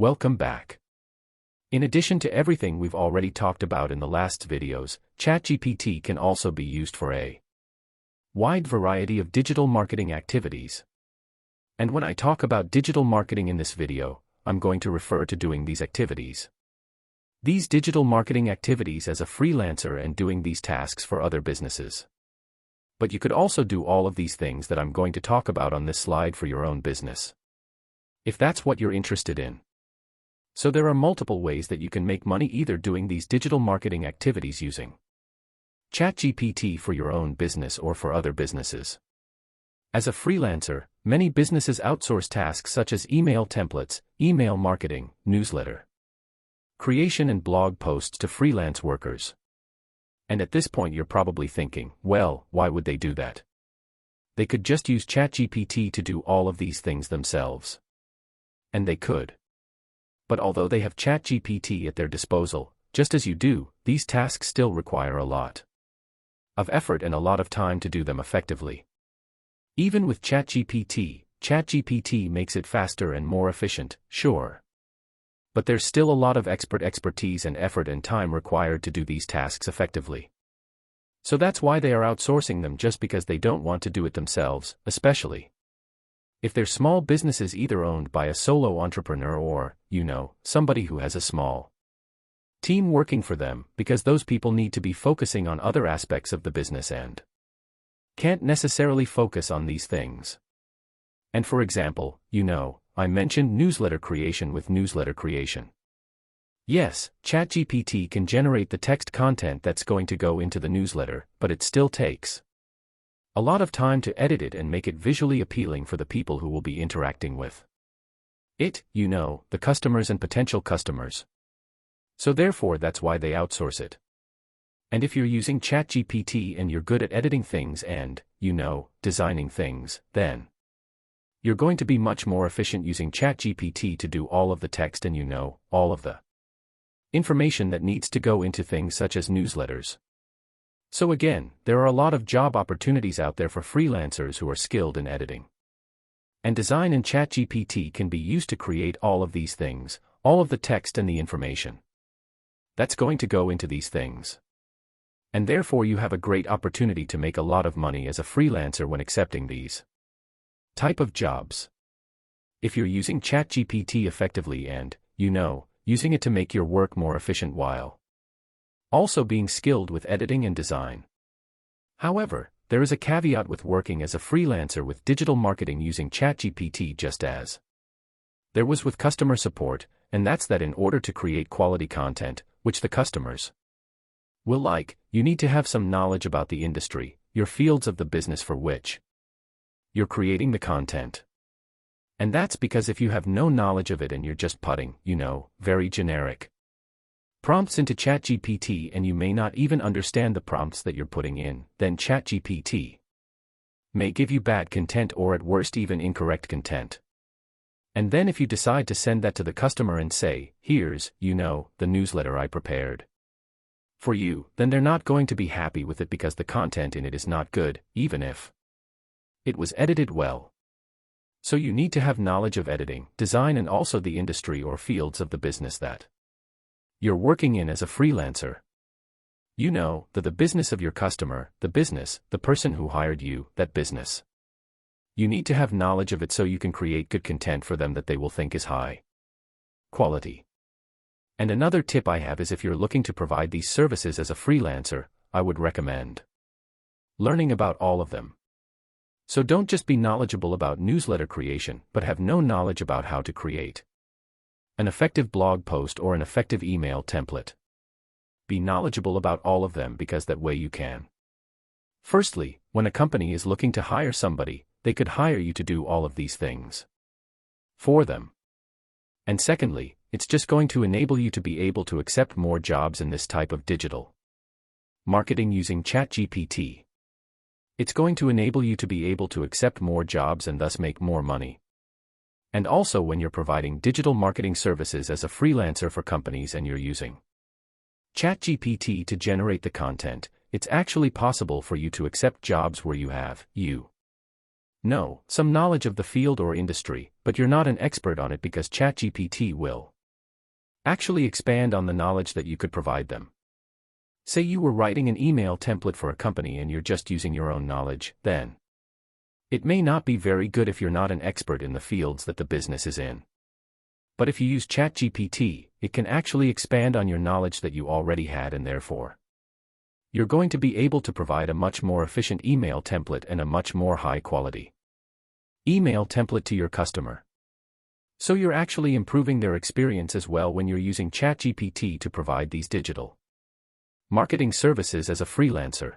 Welcome back. In addition to everything we've already talked about in the last videos, Chatgpt can also be used for a wide variety of digital marketing activities. And when I talk about digital marketing in this video, I'm going to refer to doing these activities. These digital marketing activities as a freelancer and doing these tasks for other businesses. But you could also do all of these things that I'm going to talk about on this slide for your own business, if that's what you're interested in. So there are multiple ways that you can make money either doing these digital marketing activities using Chatgpt for your own business or for other businesses. As a freelancer, many businesses outsource tasks such as email templates, email marketing, newsletter creation and blog posts to freelance workers. And at this point you're probably thinking, well, why would they do that? They could just use Chatgpt to do all of these things themselves. And they could. But although they have Chatgpt at their disposal, just as you do, these tasks still require a lot of effort and a lot of time to do them effectively. Even with Chatgpt, Chatgpt makes it faster and more efficient, sure. But there's still a lot of expertise and effort and time required to do these tasks effectively. So that's why they are outsourcing them, just because they don't want to do it themselves, especially if they're small businesses either owned by a solo entrepreneur or, somebody who has a small team working for them, because those people need to be focusing on other aspects of the business and can't necessarily focus on these things. And for example, I mentioned newsletter creation with newsletter creation. Yes, Chatgpt can generate the text content that's going to go into the newsletter, but it still takes a lot of time to edit it and make it visually appealing for the people who will be interacting with it, the customers and potential customers. So therefore that's why they outsource it. And if you're using Chatgpt and you're good at editing things and, designing things, then you're going to be much more efficient using Chatgpt to do all of the text and all of the information that needs to go into things such as newsletters. So again, there are a lot of job opportunities out there for freelancers who are skilled in editing and design, and Chatgpt can be used to create all of these things, all of the text and the information that's going to go into these things. And therefore you have a great opportunity to make a lot of money as a freelancer when accepting these type of jobs. If you're using Chatgpt effectively and, using it to make your work more efficient while also being skilled with editing and design. However, there is a caveat with working as a freelancer with digital marketing using Chatgpt, just as there was with customer support, and that's that in order to create quality content, which the customers will like, you need to have some knowledge about the industry, your fields of the business for which you're creating the content. And that's because if you have no knowledge of it and you're just putting, very generic prompts into Chatgpt and you may not even understand the prompts that you're putting in, then Chatgpt may give you bad content or at worst even incorrect content. And then if you decide to send that to the customer and say, here's, the newsletter I prepared for you, then they're not going to be happy with it because the content in it is not good, even if it was edited well. So you need to have knowledge of editing, design and also the industry or fields of the business that you're working in as a freelancer. The business of your customer, the business, the person who hired you, that business. You need to have knowledge of it so you can create good content for them that they will think is high quality. And another tip I have is if you're looking to provide these services as a freelancer, I would recommend learning about all of them. So don't just be knowledgeable about newsletter creation, but have no knowledge about how to create an effective blog post or an effective email template. Be knowledgeable about all of them because that way you can. Firstly, when a company is looking to hire somebody, they could hire you to do all of these things for them. And secondly, it's just going to enable you to be able to accept more jobs in this type of digital marketing using Chatgpt. It's going to enable you to be able to accept more jobs and thus make more money. And also when you're providing digital marketing services as a freelancer for companies and you're using Chatgpt to generate the content, it's actually possible for you to accept jobs where you have, some knowledge of the field or industry, but you're not an expert on it because Chatgpt will Actually expand on the knowledge that you could provide them. Say you were writing an email template for a company and you're just using your own knowledge, then it may not be very good if you're not an expert in the fields that the business is in. But if you use Chatgpt, it can actually expand on your knowledge that you already had, and therefore you're going to be able to provide a much more efficient email template and a much more high-quality email template to your customer. So you're actually improving their experience as well when you're using Chatgpt to provide these digital marketing services as a freelancer.